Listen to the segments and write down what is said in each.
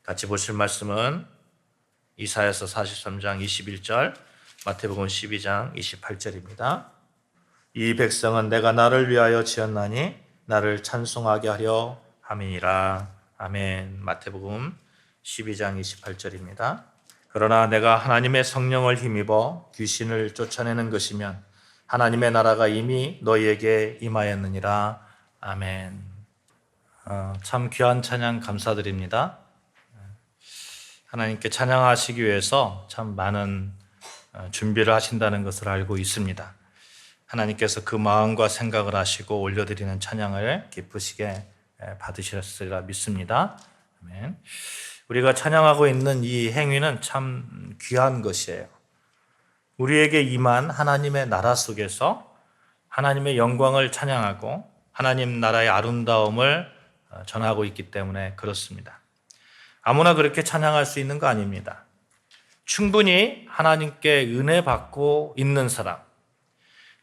같이 보실 말씀은 이사야서 43장 21절, 마태복음 12장 28절입니다. 이 백성은 내가 나를 위하여 지었나니 나를 찬송하게 하려 함이니라. 아멘. 마태복음 12장 28절입니다. 그러나 내가 하나님의 성령을 힘입어 귀신을 쫓아내는 것이면 하나님의 나라가 이미 너희에게 임하였느니라. 아멘. 참 귀한 찬양 감사드립니다. 하나님께 찬양하시기 위해서 참 많은 준비를 하신다는 것을 알고 있습니다. 하나님께서 그 마음과 생각을 하시고 올려드리는 찬양을 기쁘시게 받으셨으리라 믿습니다. 아멘. 우리가 찬양하고 있는 이 행위는 참 귀한 것이에요. 우리에게 임한 하나님의 나라 속에서 하나님의 영광을 찬양하고 하나님 나라의 아름다움을 전하고 있기 때문에 그렇습니다. 아무나 그렇게 찬양할 수 있는 거 아닙니다. 충분히 하나님께 은혜 받고 있는 사람,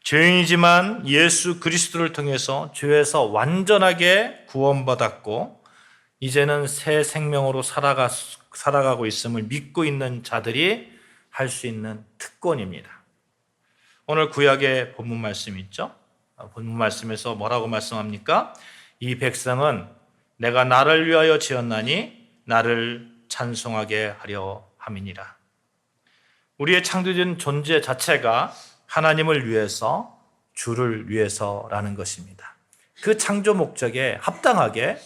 죄인이지만 예수 그리스도를 통해서 죄에서 완전하게 구원받았고 이제는 새 생명으로 살아가고 있음을 믿고 있는 자들이 할 수 있는 특권입니다. 오늘 구약의 본문 말씀 있죠? 본문 말씀에서 뭐라고 말씀합니까? 이 백성은 내가 나를 위하여 지었나니 나를 찬송하게 하려 함이니라. 우리의 창조된 존재 자체가 하나님을 위해서, 주를 위해서라는 것입니다. 그 창조 목적에 합당하게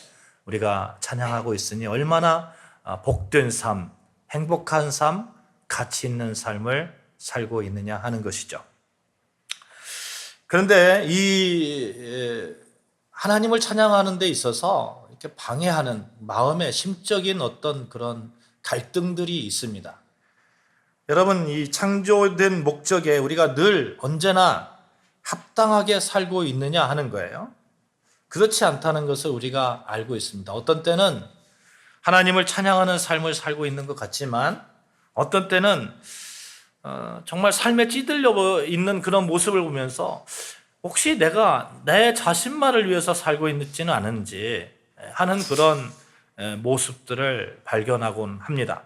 우리가 찬양하고 있으니 얼마나 복된 삶, 행복한 삶, 가치 있는 삶을 살고 있느냐 하는 것이죠. 그런데 이 하나님을 찬양하는 데 있어서 이렇게 방해하는 마음의 심적인 어떤 그런 갈등들이 있습니다. 여러분, 이 창조된 목적에 우리가 늘 언제나 합당하게 살고 있느냐 하는 거예요. 그렇지 않다는 것을 우리가 알고 있습니다. 어떤 때는 하나님을 찬양하는 삶을 살고 있는 것 같지만 어떤 때는 정말 삶에 찌들려 있는 그런 모습을 보면서 혹시 내가 내 자신만을 위해서 살고 있지는 않은지 하는 그런 모습들을 발견하곤 합니다.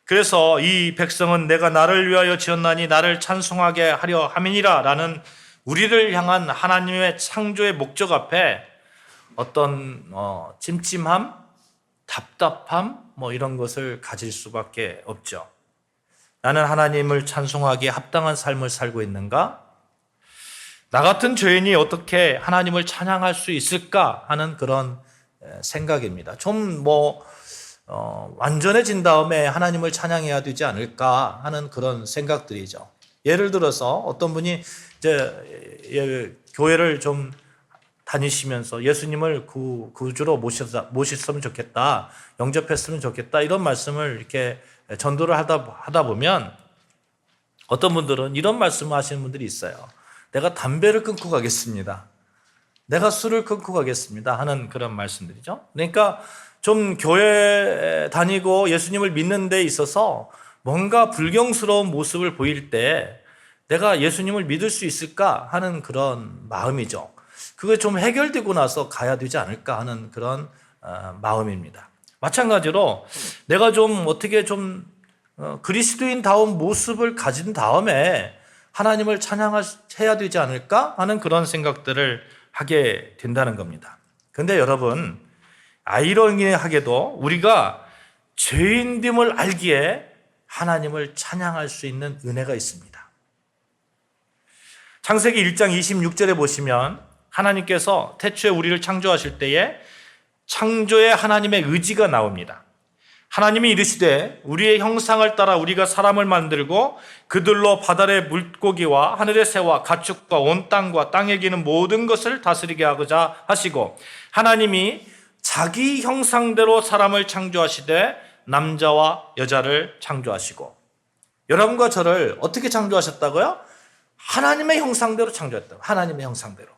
그래서 이 백성은 내가 나를 위하여 지었나니 나를 찬송하게 하려 함이니라 라는 우리를 향한 하나님의 창조의 목적 앞에 어떤 찜찜함, 답답함 이런 것을 가질 수밖에 없죠. 나는 하나님을 찬송하기에 합당한 삶을 살고 있는가? 나 같은 죄인이 어떻게 하나님을 찬양할 수 있을까 하는 그런 생각입니다. 좀 완전해진 다음에 하나님을 찬양해야 되지 않을까 하는 그런 생각들이죠. 예를 들어서 어떤 분이 이제 교회를 좀 다니시면서 예수님을 구주로 모셨으면 좋겠다, 영접했으면 좋겠다 이런 말씀을 이렇게 전도를 하다 보면 어떤 분들은 이런 말씀을 하시는 분들이 있어요. 내가 담배를 끊고 가겠습니다. 내가 술을 끊고 가겠습니다 하는 그런 말씀들이죠. 그러니까 좀 교회 다니고 예수님을 믿는 데 있어서 뭔가 불경스러운 모습을 보일 때 내가 예수님을 믿을 수 있을까 하는 그런 마음이죠. 그게 좀 해결되고 나서 가야 되지 않을까 하는 그런 마음입니다. 마찬가지로 내가 좀 어떻게 좀 그리스도인다운 모습을 가진 다음에 하나님을 찬양해야 되지 않을까 하는 그런 생각들을 하게 된다는 겁니다. 그런데 여러분, 아이러니하게도 우리가 죄인됨을 알기에 하나님을 찬양할 수 있는 은혜가 있습니다. 창세기 1장 26절에 보시면 하나님께서 태초에 우리를 창조하실 때에 창조의 하나님의 의지가 나옵니다. 하나님이 이르시되 우리의 형상을 따라 우리가 사람을 만들고 그들로 바다의 물고기와 하늘의 새와 가축과 온 땅과 땅에 기는 모든 것을 다스리게 하고자 하시고 하나님이 자기 형상대로 사람을 창조하시되 남자와 여자를 창조하시고 여러분과 저를 어떻게 창조하셨다고요? 하나님의 형상대로 창조했다고. 하나님의 형상대로.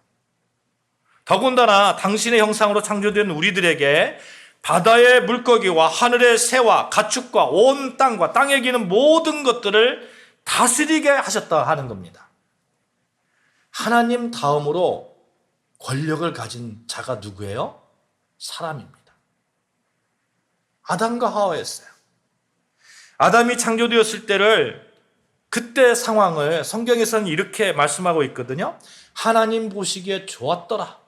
더군다나 당신의 형상으로 창조된 우리들에게 바다의 물고기와 하늘의 새와 가축과 온 땅과 땅에 기는 모든 것들을 다스리게 하셨다 하는 겁니다. 하나님 다음으로 권력을 가진 자가 누구예요? 사람입니다. 아담과 하와였어요. 아담이 창조되었을 때를 그때 상황을 성경에서는 이렇게 말씀하고 있거든요. 하나님 보시기에 좋았더라.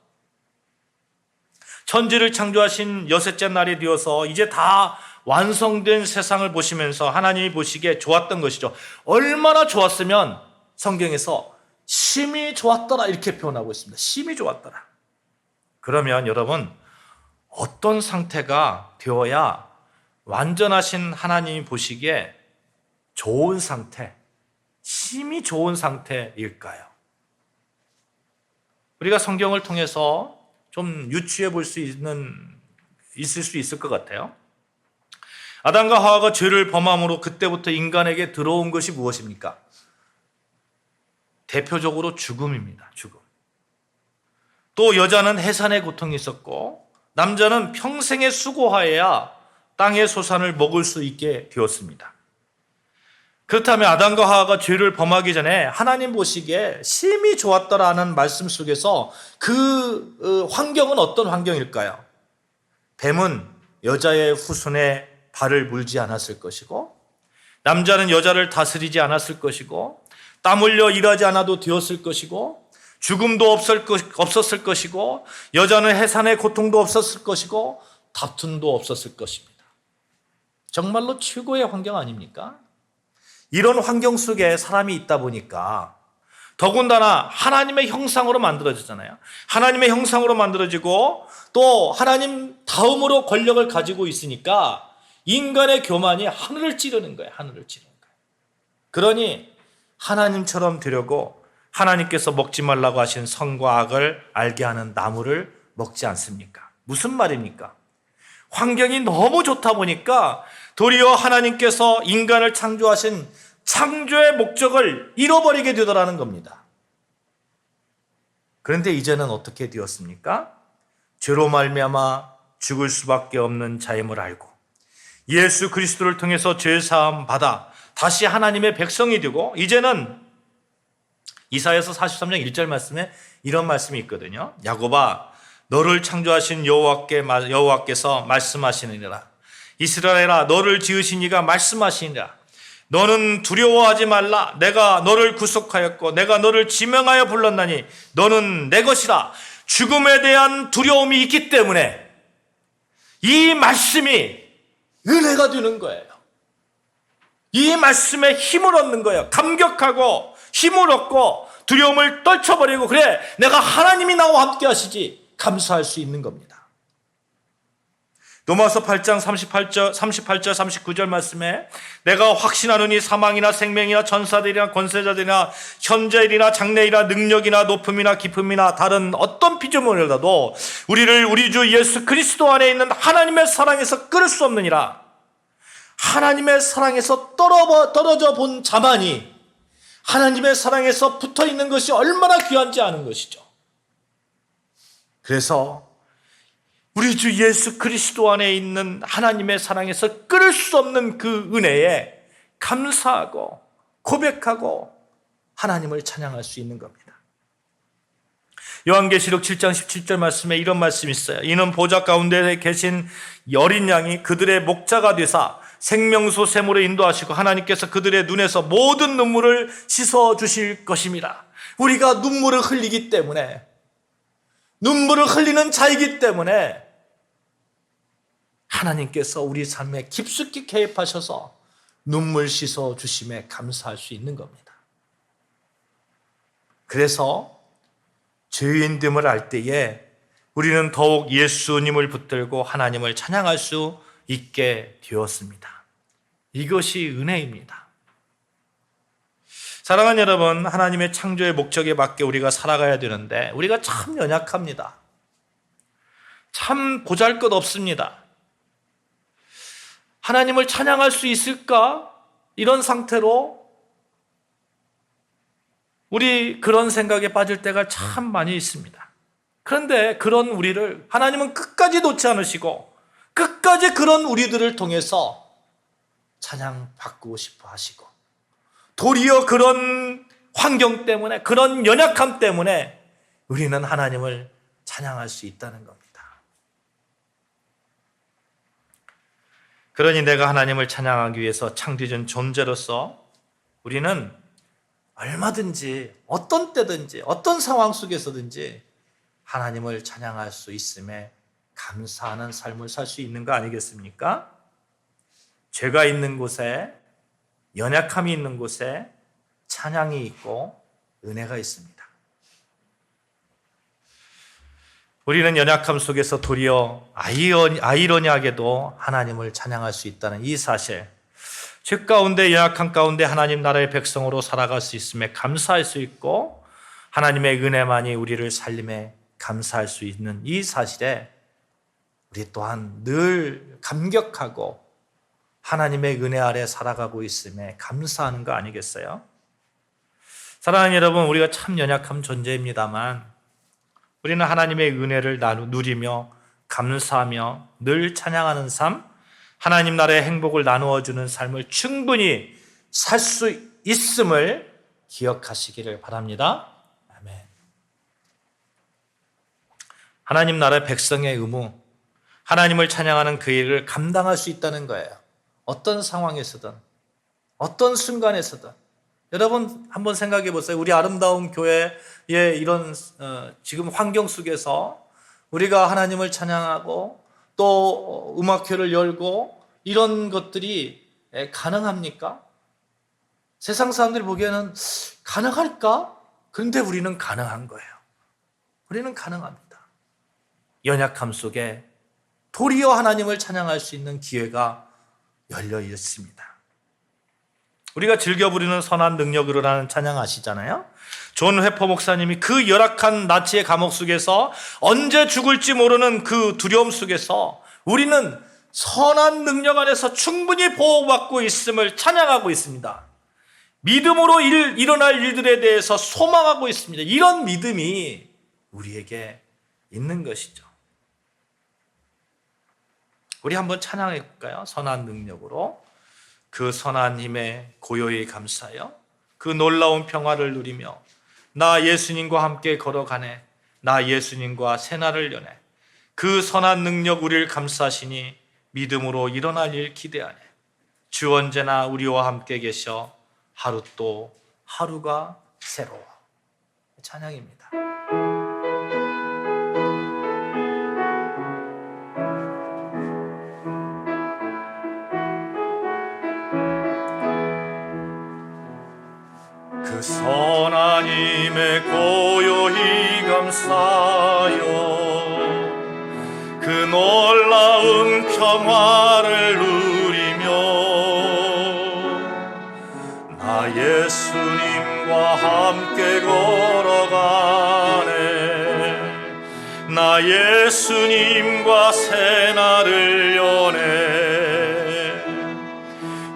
천지를 창조하신 여섯째 날이 되어서 이제 다 완성된 세상을 보시면서 하나님이 보시기에 좋았던 것이죠. 얼마나 좋았으면 성경에서 심히 좋았더라 이렇게 표현하고 있습니다. 심히 좋았더라. 그러면 여러분 어떤 상태가 되어야 완전하신 하나님이 보시기에 좋은 상태, 심히 좋은 상태일까요? 우리가 성경을 통해서 좀 유추해 볼 수 있을 수 있을 것 같아요. 아담과 하와가 죄를 범함으로 그때부터 인간에게 들어온 것이 무엇입니까? 대표적으로 죽음입니다. 죽음. 또 여자는 해산의 고통이 있었고 남자는 평생의 수고하여야 땅의 소산을 먹을 수 있게 되었습니다. 그렇다면 아담과 하와가 죄를 범하기 전에 하나님 보시기에 심히 좋았더라는 말씀 속에서 그 환경은 어떤 환경일까요? 뱀은 여자의 후손에 발을 물지 않았을 것이고 남자는 여자를 다스리지 않았을 것이고 땀 흘려 일하지 않아도 되었을 것이고 죽음도 없었을 것이고 여자는 해산의 고통도 없었을 것이고 다툼도 없었을 것입니다. 정말로 최고의 환경 아닙니까? 이런 환경 속에 사람이 있다 보니까 더군다나 하나님의 형상으로 만들어지잖아요. 하나님의 형상으로 만들어지고 또 하나님 다음으로 권력을 가지고 있으니까 인간의 교만이 하늘을 찌르는 거예요. 하늘을 찌르는 거예요. 그러니 하나님처럼 되려고 하나님께서 먹지 말라고 하신 선과 악을 알게 하는 나무를 먹지 않습니까? 무슨 말입니까? 환경이 너무 좋다 보니까 도리어 하나님께서 인간을 창조하신 창조의 목적을 잃어버리게 되더라는 겁니다. 그런데 이제는 어떻게 되었습니까? 죄로 말미암아 죽을 수밖에 없는 자임을 알고 예수 그리스도를 통해서 죄 사함 받아 다시 하나님의 백성이 되고 이제는 이사야서 43장 1절 말씀에 이런 말씀이 있거든요. 야곱아 너를 창조하신 여호와께서 말씀하시느니라. 이스라엘아 너를 지으신 이가 말씀하시니라. 너는 두려워하지 말라. 내가 너를 구속하였고 내가 너를 지명하여 불렀나니 너는 내 것이라. 죽음에 대한 두려움이 있기 때문에 이 말씀이 은혜가 되는 거예요. 이 말씀에 힘을 얻는 거예요. 감격하고 힘을 얻고 두려움을 떨쳐버리고 그래 내가 하나님이 나와 함께 하시지 감사할 수 있는 겁니다. 로마서 8장 38절 39절 말씀에 내가 확신하노니 사망이나 생명이나 전사들이나 권세자들이나 현재일이나 장래일이나 능력이나 높음이나 깊음이나 다른 어떤 피조물이라도 우리를 우리 주 예수 그리스도 안에 있는 하나님의 사랑에서 끊을 수 없느니라. 하나님의 사랑에서 떨어져 본 자만이 하나님의 사랑에서 붙어 있는 것이 얼마나 귀한지 아는 것이죠. 그래서 우리 주 예수 그리스도 안에 있는 하나님의 사랑에서 끊을 수 없는 그 은혜에 감사하고 고백하고 하나님을 찬양할 수 있는 겁니다. 요한계시록 7장 17절 말씀에 이런 말씀이 있어요. 이는 보좌 가운데 계신 어린 양이 그들의 목자가 되사 생명수 샘으로 인도하시고 하나님께서 그들의 눈에서 모든 눈물을 씻어 주실 것입니다. 우리가 눈물을 흘리기 때문에 눈물을 흘리는 자이기 때문에 하나님께서 우리 삶에 깊숙이 개입하셔서 눈물 씻어 주심에 감사할 수 있는 겁니다. 그래서 죄인됨을 알 때에 우리는 더욱 예수님을 붙들고 하나님을 찬양할 수 있게 되었습니다. 이것이 은혜입니다. 사랑하는 여러분, 하나님의 창조의 목적에 맞게 우리가 살아가야 되는데 우리가 참 연약합니다. 참 보잘것없습니다. 하나님을 찬양할 수 있을까? 이런 상태로 우리 그런 생각에 빠질 때가 참 많이 있습니다. 그런데 그런 우리를 하나님은 끝까지 놓지 않으시고 끝까지 그런 우리들을 통해서 찬양받고 싶어 하시고 도리어 그런 환경 때문에 그런 연약함 때문에 우리는 하나님을 찬양할 수 있다는 겁니다. 그러니 내가 하나님을 찬양하기 위해서 창조된 존재로서 우리는 얼마든지 어떤 때든지 어떤 상황 속에서든지 하나님을 찬양할 수 있음에 감사하는 삶을 살 수 있는 거 아니겠습니까? 죄가 있는 곳에, 연약함이 있는 곳에 찬양이 있고 은혜가 있습니다. 우리는 연약함 속에서 도리어 아이러니하게도 하나님을 찬양할 수 있다는 이 사실, 죄 가운데 연약함 가운데 하나님 나라의 백성으로 살아갈 수 있음에 감사할 수 있고 하나님의 은혜만이 우리를 살림에 감사할 수 있는 이 사실에 우리 또한 늘 감격하고 하나님의 은혜 아래 살아가고 있음에 감사하는 거 아니겠어요? 사랑하는 여러분, 우리가 참 연약한 존재입니다만 우리는 하나님의 은혜를 누리며 감사하며 늘 찬양하는 삶, 하나님 나라의 행복을 나누어 주는 삶을 충분히 살 수 있음을 기억하시기를 바랍니다. 아멘. 하나님 나라의 백성의 의무, 하나님을 찬양하는 그 일을 감당할 수 있다는 거예요. 어떤 상황에서든, 어떤 순간에서든. 여러분 한번 생각해 보세요. 우리 아름다운 교회의 이런 지금 환경 속에서 우리가 하나님을 찬양하고 또 음악회를 열고 이런 것들이 가능합니까? 세상 사람들이 보기에는 가능할까? 그런데 우리는 가능한 거예요. 우리는 가능합니다. 연약함 속에 도리어 하나님을 찬양할 수 있는 기회가 열려 있습니다. 우리가 즐겨 부르는 선한 능력으로라는 찬양 아시잖아요? 존 회퍼 목사님이 그 열악한 나치의 감옥 속에서 언제 죽을지 모르는 그 두려움 속에서 우리는 선한 능력 안에서 충분히 보호받고 있음을 찬양하고 있습니다. 믿음으로 일어날 일들에 대해서 소망하고 있습니다. 이런 믿음이 우리에게 있는 것이죠. 우리 한번 찬양해 볼까요? 선한 능력으로. 그 선한 힘에 고요히 감사하여 그 놀라운 평화를 누리며 나 예수님과 함께 걸어가네. 나 예수님과 새날을 여네. 그 선한 능력 우리를 감싸시니 믿음으로 일어날 일 기대하네. 주 언제나 우리와 함께 계셔 하루 또 하루가 새로워. 찬양입니다. 그 선한 힘에 고요히 감사하여 그 놀라운 평화를 누리며 나 예수님과 함께 걸어가네. 나 예수님과 새날을 여네.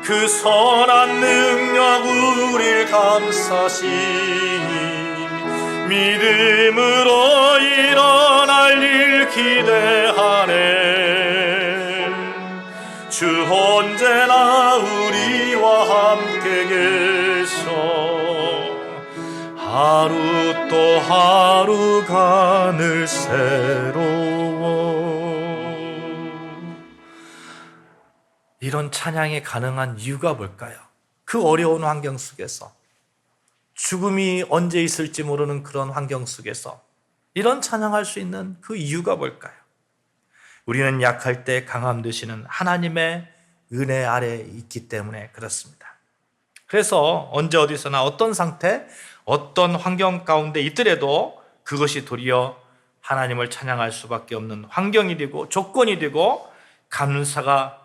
그 선한 능력 우릴 감싸시니 믿음으로 일어날 일 기대하네. 주 언제나 우리와 함께 계셔 하루 또 하루가 늘 새로워. 이런 찬양이 가능한 이유가 뭘까요? 그 어려운 환경 속에서, 죽음이 언제 있을지 모르는 그런 환경 속에서 이런 찬양할 수 있는 그 이유가 뭘까요? 우리는 약할 때 강함 되시는 하나님의 은혜 아래 있기 때문에 그렇습니다. 그래서 언제 어디서나 어떤 상태, 어떤 환경 가운데 있더라도 그것이 도리어 하나님을 찬양할 수밖에 없는 환경이 되고 조건이 되고 감사가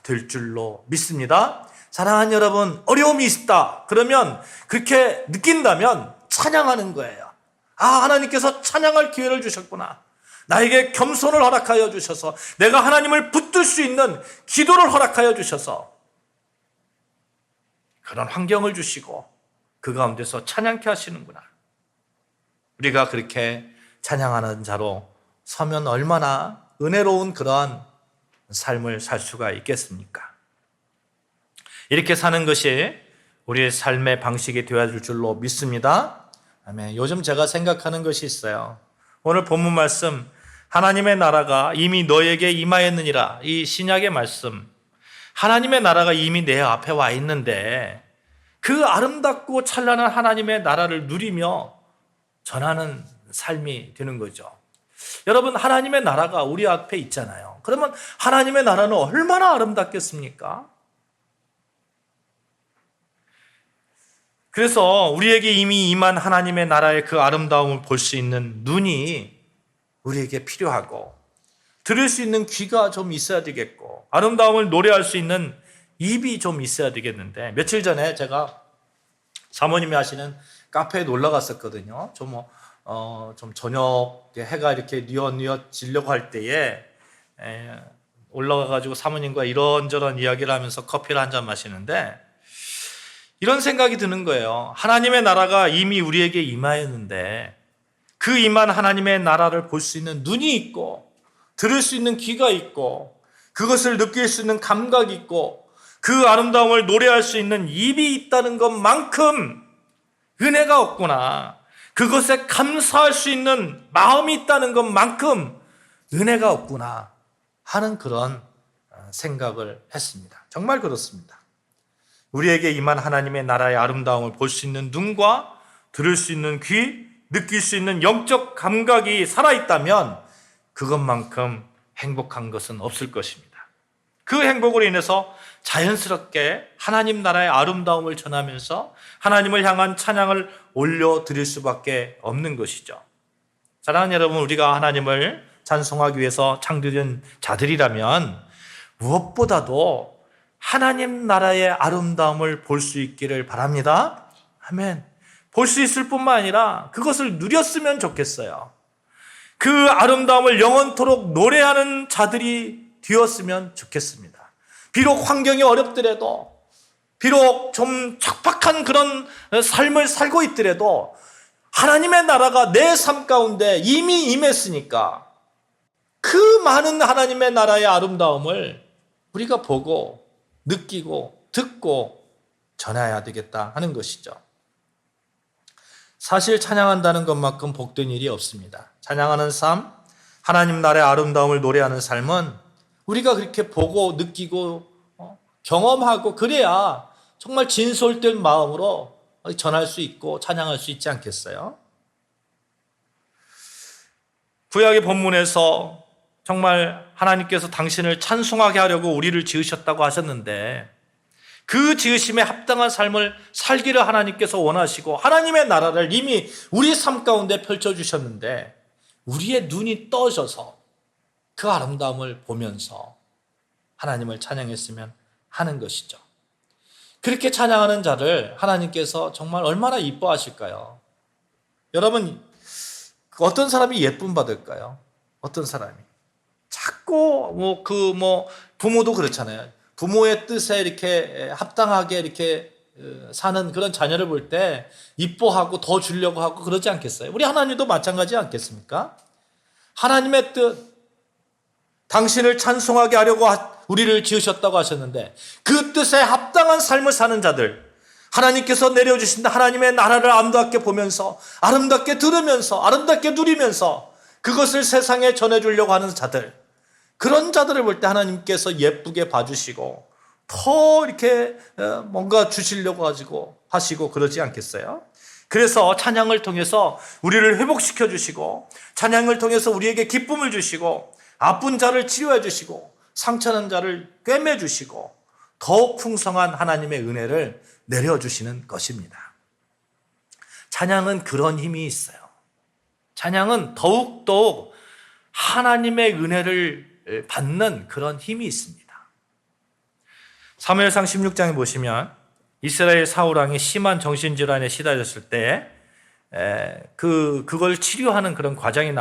될 줄로 믿습니다. 사랑하는 여러분, 어려움이 있다 그러면, 그렇게 느낀다면 찬양하는 거예요. 아, 하나님께서 찬양할 기회를 주셨구나. 나에게 겸손을 허락하여 주셔서 내가 하나님을 붙들 수 있는 기도를 허락하여 주셔서 그런 환경을 주시고 그 가운데서 찬양케 하시는구나. 우리가 그렇게 찬양하는 자로 서면 얼마나 은혜로운 그러한 삶을 살 수가 있겠습니까? 이렇게 사는 것이 우리의 삶의 방식이 되어줄 줄로 믿습니다. 아멘. 요즘 제가 생각하는 것이 있어요. 오늘 본문 말씀, 하나님의 나라가 이미 너에게 임하였느니라, 이 신약의 말씀, 하나님의 나라가 이미 내 앞에 와 있는데 그 아름답고 찬란한 하나님의 나라를 누리며 전하는 삶이 되는 거죠. 여러분, 하나님의 나라가 우리 앞에 있잖아요. 그러면 하나님의 나라는 얼마나 아름답겠습니까? 그래서 우리에게 이미 임한 하나님의 나라의 그 아름다움을 볼 수 있는 눈이 우리에게 필요하고, 들을 수 있는 귀가 좀 있어야 되겠고, 아름다움을 노래할 수 있는 입이 좀 있어야 되겠는데, 며칠 전에 제가 사모님이 하시는 카페에 놀러 갔었거든요. 좀 저녁에 해가 이렇게 뉘엿뉘엿 지려고 할 때에 올라가가지고 사모님과 이런저런 이야기를 하면서 커피를 한 잔 마시는데 이런 생각이 드는 거예요. 하나님의 나라가 이미 우리에게 임하였는데 그 임한 하나님의 나라를 볼 수 있는 눈이 있고, 들을 수 있는 귀가 있고, 그것을 느낄 수 있는 감각이 있고, 그 아름다움을 노래할 수 있는 입이 있다는 것만큼 은혜가 없구나, 그것에 감사할 수 있는 마음이 있다는 것만큼 은혜가 없구나 하는 그런 생각을 했습니다. 정말 그렇습니다. 우리에게 임한 하나님의 나라의 아름다움을 볼 수 있는 눈과 들을 수 있는 귀, 느낄 수 있는 영적 감각이 살아있다면 그것만큼 행복한 것은 없을 것입니다. 그 행복으로 인해서 자연스럽게 하나님 나라의 아름다움을 전하면서 하나님을 향한 찬양을 올려드릴 수밖에 없는 것이죠. 사랑하는 여러분, 우리가 하나님을 찬송하기 위해서 창조된 자들이라면 무엇보다도 하나님 나라의 아름다움을 볼 수 있기를 바랍니다. 아멘. 볼 수 있을 뿐만 아니라 그것을 누렸으면 좋겠어요. 그 아름다움을 영원토록 노래하는 자들이 되었으면 좋겠습니다. 비록 환경이 어렵더라도, 비록 좀 척박한 그런 삶을 살고 있더라도 하나님의 나라가 내 삶 가운데 이미 임했으니까 그 많은 하나님의 나라의 아름다움을 우리가 보고 느끼고 듣고 전해야 되겠다 하는 것이죠. 사실 찬양한다는 것만큼 복된 일이 없습니다. 찬양하는 삶, 하나님 나라의 아름다움을 노래하는 삶은 우리가 그렇게 보고 느끼고 경험하고 그래야 정말 진솔된 마음으로 전할 수 있고 찬양할 수 있지 않겠어요? 구약의 본문에서 정말 하나님께서 당신을 찬송하게 하려고 우리를 지으셨다고 하셨는데 그 지으심에 합당한 삶을 살기를 하나님께서 원하시고 하나님의 나라를 이미 우리 삶 가운데 펼쳐주셨는데 우리의 눈이 떠져서 그 아름다움을 보면서 하나님을 찬양했으면 하는 것이죠. 그렇게 찬양하는 자를 하나님께서 정말 얼마나 이뻐하실까요? 여러분, 어떤 사람이 예쁨 받을까요? 어떤 사람이? 자꾸 부모도 그렇잖아요. 부모의 뜻에 이렇게 합당하게 이렇게 사는 그런 자녀를 볼 때 이뻐하고 더 주려고 하고 그러지 않겠어요? 우리 하나님도 마찬가지 않겠습니까? 하나님의 뜻, 당신을 찬송하게 하려고 우리를 지으셨다고 하셨는데 그 뜻에 합당한 삶을 사는 자들, 하나님께서 내려주신 하나님의 나라를 아름답게 보면서 아름답게 들으면서 아름답게 누리면서 그것을 세상에 전해주려고 하는 자들, 그런 자들을 볼 때 하나님께서 예쁘게 봐주시고 더 이렇게 뭔가 주시려고 하시고 그러지 않겠어요? 그래서 찬양을 통해서 우리를 회복시켜 주시고 찬양을 통해서 우리에게 기쁨을 주시고 아픈 자를 치료해 주시고 상처난 자를 꿰매 주시고 더욱 풍성한 하나님의 은혜를 내려주시는 것입니다. 찬양은 그런 힘이 있어요. 찬양은 더욱더욱 하나님의 은혜를 받는 그런 힘이 있습니다. 사무엘상 16장에 보시면 이스라엘 사울왕이 심한 정신질환에 시달렸을 때 그걸 치료하는 그런 과정이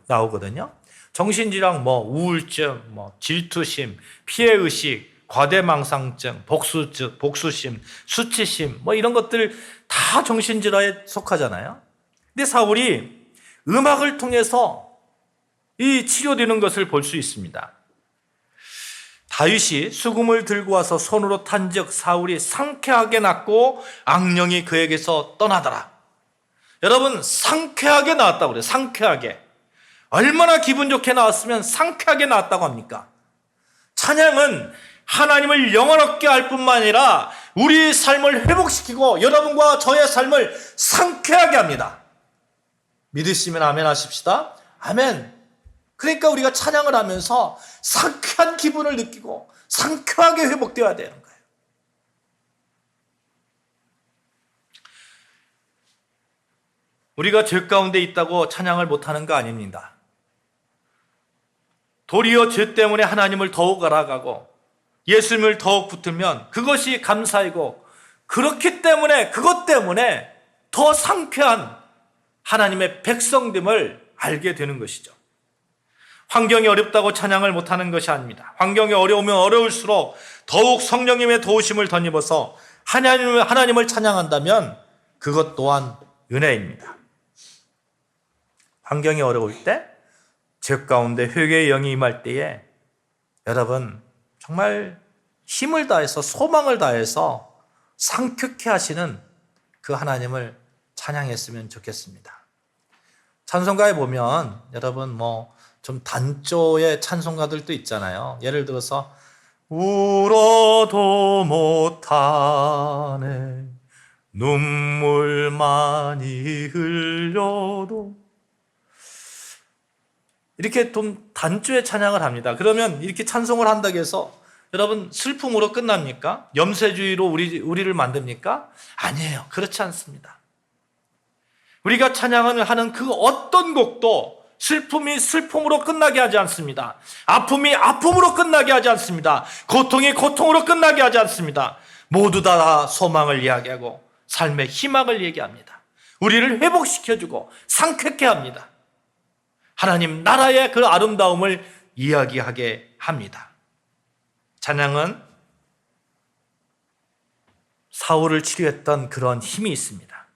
나오거든요. 정신질환, 우울증, 질투심, 피해의식, 과대망상증, 복수심, 수치심, 이런 것들 다 정신질환에 속하잖아요. 근데 사울이 음악을 통해서 이 치료되는 것을 볼 수 있습니다. 다윗이 수금을 들고 와서 손으로 탄즉 사울이 상쾌하게 낫고 악령이 그에게서 떠나더라. 여러분, 상쾌하게 나왔다고 그래요. 상쾌하게. 얼마나 기분 좋게 나왔으면 상쾌하게 나왔다고 합니까? 찬양은 하나님을 영원롭게 할 뿐만 아니라 우리 삶을 회복시키고 여러분과 저의 삶을 상쾌하게 합니다. 믿으시면 아멘 하십시다. 아멘. 그러니까 우리가 찬양을 하면서 상쾌한 기분을 느끼고 상쾌하게 회복되어야 되는 거예요. 우리가 죄 가운데 있다고 찬양을 못하는 거 아닙니다. 도리어 죄 때문에 하나님을 더욱 알아가고 예수님을 더욱 붙들면 그것이 감사이고, 그렇기 때문에 그것 때문에 더 상쾌한 하나님의 백성됨을 알게 되는 것이죠. 환경이 어렵다고 찬양을 못하는 것이 아닙니다. 환경이 어려우면 어려울수록 더욱 성령님의 도우심을 덧입어서 하나님을 찬양한다면 그것 또한 은혜입니다. 환경이 어려울 때, 죄 가운데 회개의 영이 임할 때에 여러분 정말 힘을 다해서 소망을 다해서 상쾌케 하시는 그 하나님을 찬양했으면 좋겠습니다. 찬송가에 보면 여러분 좀 단조의 찬송가들도 있잖아요. 예를 들어서 울어도 못하네, 눈물 많이 흘려도, 이렇게 좀 단조의 찬양을 합니다. 그러면 이렇게 찬송을 한다고 해서 여러분 슬픔으로 끝납니까? 염세주의로 우리를 만듭니까? 아니에요. 그렇지 않습니다. 우리가 찬양을 하는 그 어떤 곡도 슬픔이 슬픔으로 끝나게 하지 않습니다. 아픔이 아픔으로 끝나게 하지 않습니다. 고통이 고통으로 끝나게 하지 않습니다. 모두 다 소망을 이야기하고 삶의 희망을 얘기합니다. 우리를 회복시켜주고 상쾌케 합니다. 하나님 나라의 그 아름다움을 이야기하게 합니다. 찬양은 사울을 치료했던 그런 힘이 있습니다.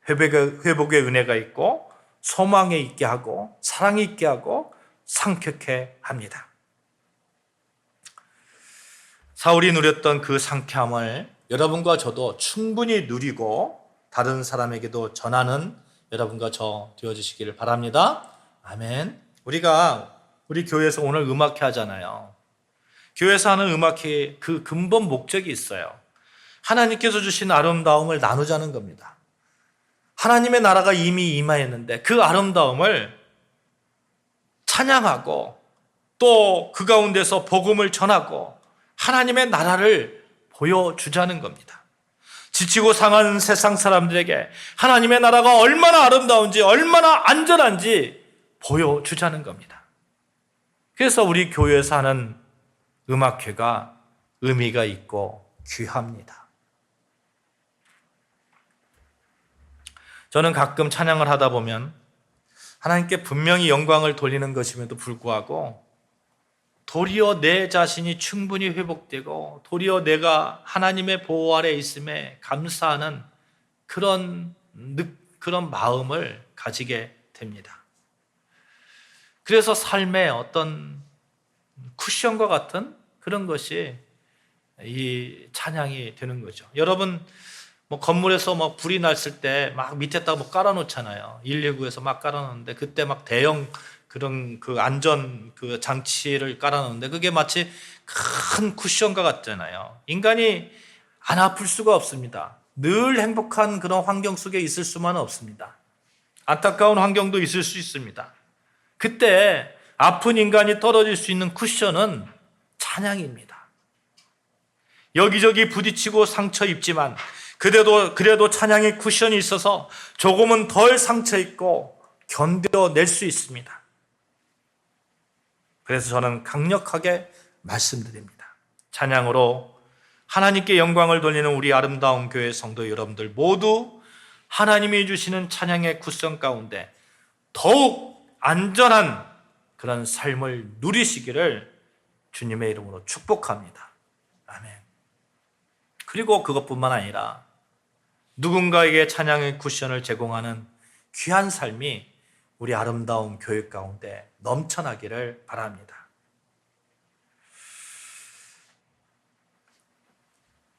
회복의 은혜가 있고 소망에 있게 하고 사랑이 있게 하고 상쾌케 합니다. 사울이 누렸던 그 상쾌함을 여러분과 저도 충분히 누리고 다른 사람에게도 전하는 여러분과 저 되어주시기를 바랍니다. 아멘. 우리 교회에서 오늘 음악회 하잖아요. 교회에서 하는 음악회의 그 근본 목적이 있어요. 하나님께서 주신 아름다움을 나누자는 겁니다. 하나님의 나라가 이미 임하였는데 그 아름다움을 찬양하고 또 그 가운데서 복음을 전하고 하나님의 나라를 보여주자는 겁니다. 지치고 상한 세상 사람들에게 하나님의 나라가 얼마나 아름다운지 얼마나 안전한지 보여주자는 겁니다. 그래서 우리 교회에서 하는 음악회가 의미가 있고 귀합니다. 저는 가끔 찬양을 하다 보면 하나님께 분명히 영광을 돌리는 것임에도 불구하고 도리어 내 자신이 충분히 회복되고 도리어 내가 하나님의 보호 아래 있음에 감사하는 그런 마음을 가지게 됩니다. 그래서 삶의 어떤 쿠션과 같은 그런 것이 이 찬양이 되는 거죠. 여러분 건물에서 불이 났을 때 막 밑에다가 깔아놓잖아요. 119에서 막 깔아놓는데 그때 막 대형 그런 그 안전 그 장치를 깔아놓는데 그게 마치 큰 쿠션과 같잖아요. 인간이 안 아플 수가 없습니다. 늘 행복한 그런 환경 속에 있을 수만은 없습니다. 안타까운 환경도 있을 수 있습니다. 그때 아픈 인간이 떨어질 수 있는 쿠션은 찬양입니다. 여기저기 부딪히고 상처 입지만 그래도 찬양의 쿠션이 있어서 조금은 덜 상처 입고 견뎌낼 수 있습니다. 그래서 저는 강력하게 말씀드립니다. 찬양으로 하나님께 영광을 돌리는 우리 아름다운 교회 성도 여러분들 모두 하나님이 주시는 찬양의 쿠션 가운데 더욱 안전한 그런 삶을 누리시기를 주님의 이름으로 축복합니다. 아멘. 그리고 그것뿐만 아니라 누군가에게 찬양의 쿠션을 제공하는 귀한 삶이 우리 아름다운 교회 가운데 넘쳐나기를 바랍니다.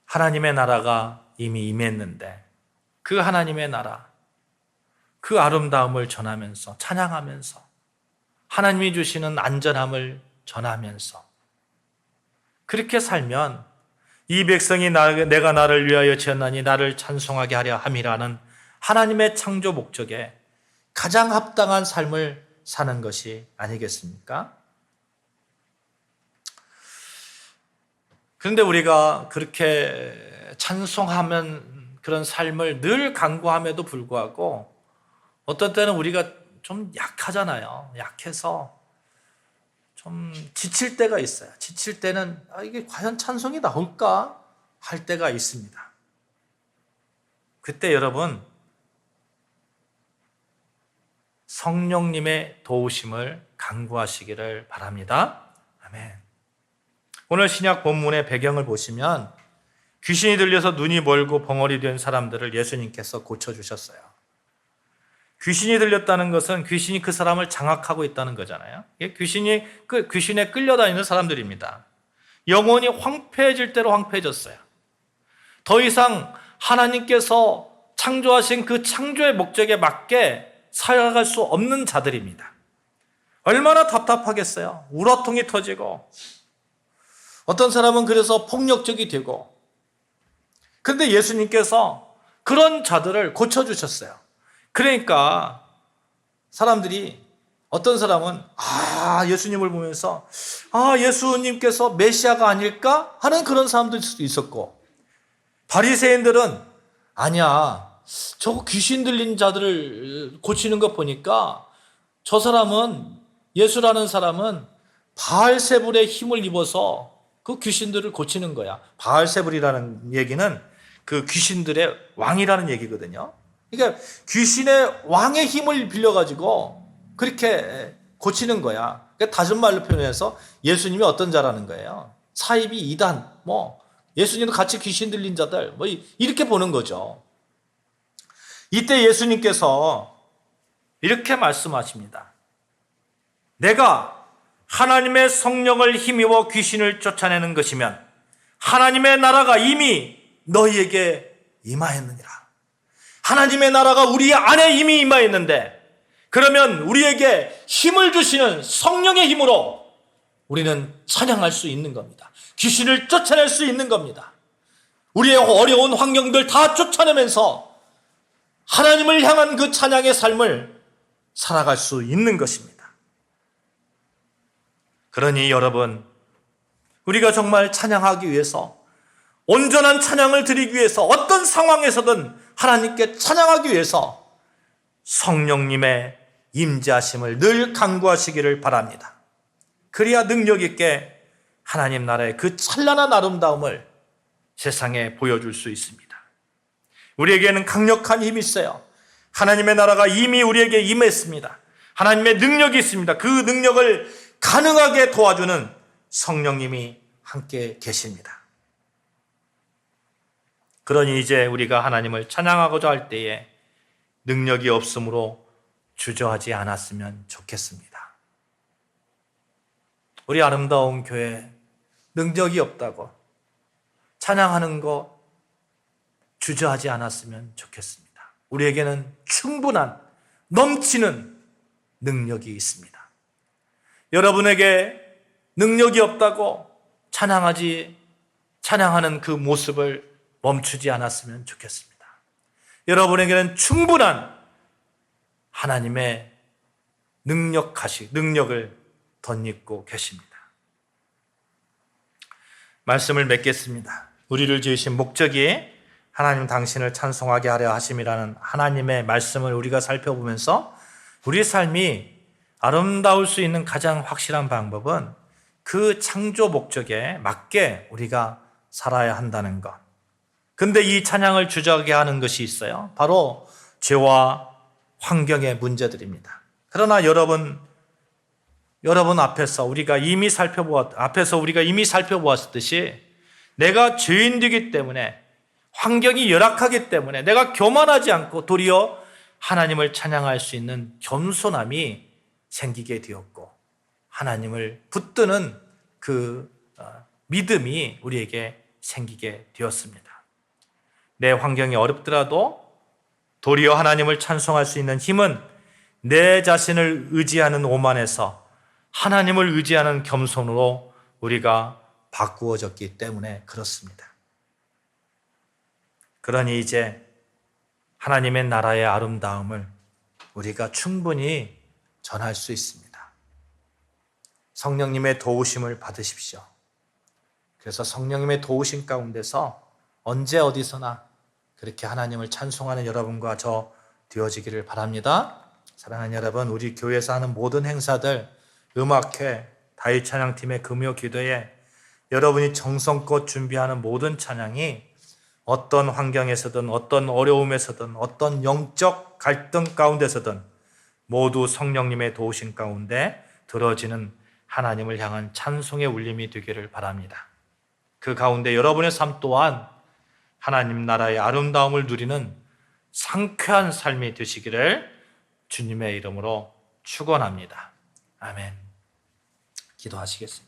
하나님의 나라가 이미 임했는데 그 하나님의 나라, 그 아름다움을 전하면서 찬양하면서 하나님이 주시는 안전함을 전하면서 그렇게 살면 이 백성이 내가 나를 위하여 지었나니 나를 찬송하게 하려 함이라는 하나님의 창조 목적에 가장 합당한 삶을 사는 것이 아니겠습니까? 그런데 우리가 그렇게 찬송하면 그런 삶을 늘 강구함에도 불구하고 어떤 때는 우리가 좀 약하잖아요. 약해서 좀 지칠 때가 있어요. 지칠 때는 이게 과연 찬송이 나올까 할 때가 있습니다. 그때 여러분 성령님의 도우심을 간구하시기를 바랍니다. 아멘. 오늘 신약 본문의 배경을 보시면 귀신이 들려서 눈이 멀고 벙어리 된 사람들을 예수님께서 고쳐주셨어요. 귀신이 들렸다는 것은 귀신이 그 사람을 장악하고 있다는 거잖아요. 귀신에 끌려다니는 사람들입니다. 영혼이 황폐해질 대로 황폐해졌어요. 더 이상 하나님께서 창조하신 그 창조의 목적에 맞게 살아갈 수 없는 자들입니다. 얼마나 답답하겠어요. 우라통이 터지고 어떤 사람은 그래서 폭력적이 되고, 그런데 예수님께서 그런 자들을 고쳐주셨어요. 그러니까 사람들이, 어떤 사람은 예수님을 보면서 예수님께서 메시아가 아닐까 하는 그런 사람들 수도 있었고, 바리새인들은 아니야, 저거 귀신 들린 자들을 고치는 거 보니까 저 사람은, 예수라는 사람은 바알세불의 힘을 입어서 그 귀신들을 고치는 거야. 바알세불이라는 얘기는 그 귀신들의 왕이라는 얘기거든요. 그러니까 귀신의 왕의 힘을 빌려가지고 그렇게 고치는 거야. 그러니까 다른 말로 표현해서 예수님이 어떤 자라는 거예요. 사이비 이단, 예수님도 같이 귀신 들린 자들, 이렇게 보는 거죠. 이때 예수님께서 이렇게 말씀하십니다. 내가 하나님의 성령을 힘입어 귀신을 쫓아내는 것이면 하나님의 나라가 이미 너희에게 임하였느니라. 하나님의 나라가 우리 안에 이미 임하였는데, 그러면 우리에게 힘을 주시는 성령의 힘으로 우리는 찬양할 수 있는 겁니다. 귀신을 쫓아낼 수 있는 겁니다. 우리의 어려운 환경들 다 쫓아내면서 하나님을 향한 그 찬양의 삶을 살아갈 수 있는 것입니다. 그러니 여러분, 우리가 정말 찬양하기 위해서, 온전한 찬양을 드리기 위해서, 어떤 상황에서든 하나님께 찬양하기 위해서 성령님의 임재하심을 늘 간구하시기를 바랍니다. 그래야 능력 있게 하나님 나라의 그 찬란한 아름다움을 세상에 보여줄 수 있습니다. 우리에게는 강력한 힘이 있어요. 하나님의 나라가 이미 우리에게 임했습니다. 하나님의 능력이 있습니다. 그 능력을 가능하게 도와주는 성령님이 함께 계십니다. 그러니 이제 우리가 하나님을 찬양하고자 할 때에 능력이 없으므로 주저하지 않았으면 좋겠습니다. 우리 아름다운 교회 능력이 없다고 찬양하는 거 주저하지 않았으면 좋겠습니다. 우리에게는 충분한, 넘치는 능력이 있습니다. 여러분에게 능력이 없다고 찬양하는 그 모습을 멈추지 않았으면 좋겠습니다. 여러분에게는 충분한 하나님의 능력을 덧입고 계십니다. 말씀을 맺겠습니다. 우리를 지으신 목적이 하나님 당신을 찬송하게 하려 하심이라는 하나님의 말씀을 우리가 살펴보면서 우리 삶이 아름다울 수 있는 가장 확실한 방법은 그 창조 목적에 맞게 우리가 살아야 한다는 것. 근데 이 찬양을 주저하게 하는 것이 있어요. 바로 죄와 환경의 문제들입니다. 그러나 여러분 앞에서 우리가 이미 살펴보았듯이 내가 죄인이기 때문에, 환경이 열악하기 때문에 내가 교만하지 않고 도리어 하나님을 찬양할 수 있는 겸손함이 생기게 되었고, 하나님을 붙드는 그 믿음이 우리에게 생기게 되었습니다. 내 환경이 어렵더라도 도리어 하나님을 찬송할 수 있는 힘은 내 자신을 의지하는 오만에서 하나님을 의지하는 겸손으로 우리가 바꾸어졌기 때문에 그렇습니다. 그러니 이제 하나님의 나라의 아름다움을 우리가 충분히 전할 수 있습니다. 성령님의 도우심을 받으십시오. 그래서 성령님의 도우심 가운데서 언제 어디서나 그렇게 하나님을 찬송하는 여러분과 저 되어지기를 바랍니다. 사랑하는 여러분, 우리 교회에서 하는 모든 행사들, 음악회, 다윗 찬양팀의 금요 기도에 여러분이 정성껏 준비하는 모든 찬양이 어떤 환경에서든 어떤 어려움에서든 어떤 영적 갈등 가운데서든 모두 성령님의 도우심 가운데 들어지는 하나님을 향한 찬송의 울림이 되기를 바랍니다. 그 가운데 여러분의 삶 또한 하나님 나라의 아름다움을 누리는 상쾌한 삶이 되시기를 주님의 이름으로 축원합니다. 아멘. 기도하시겠습니다.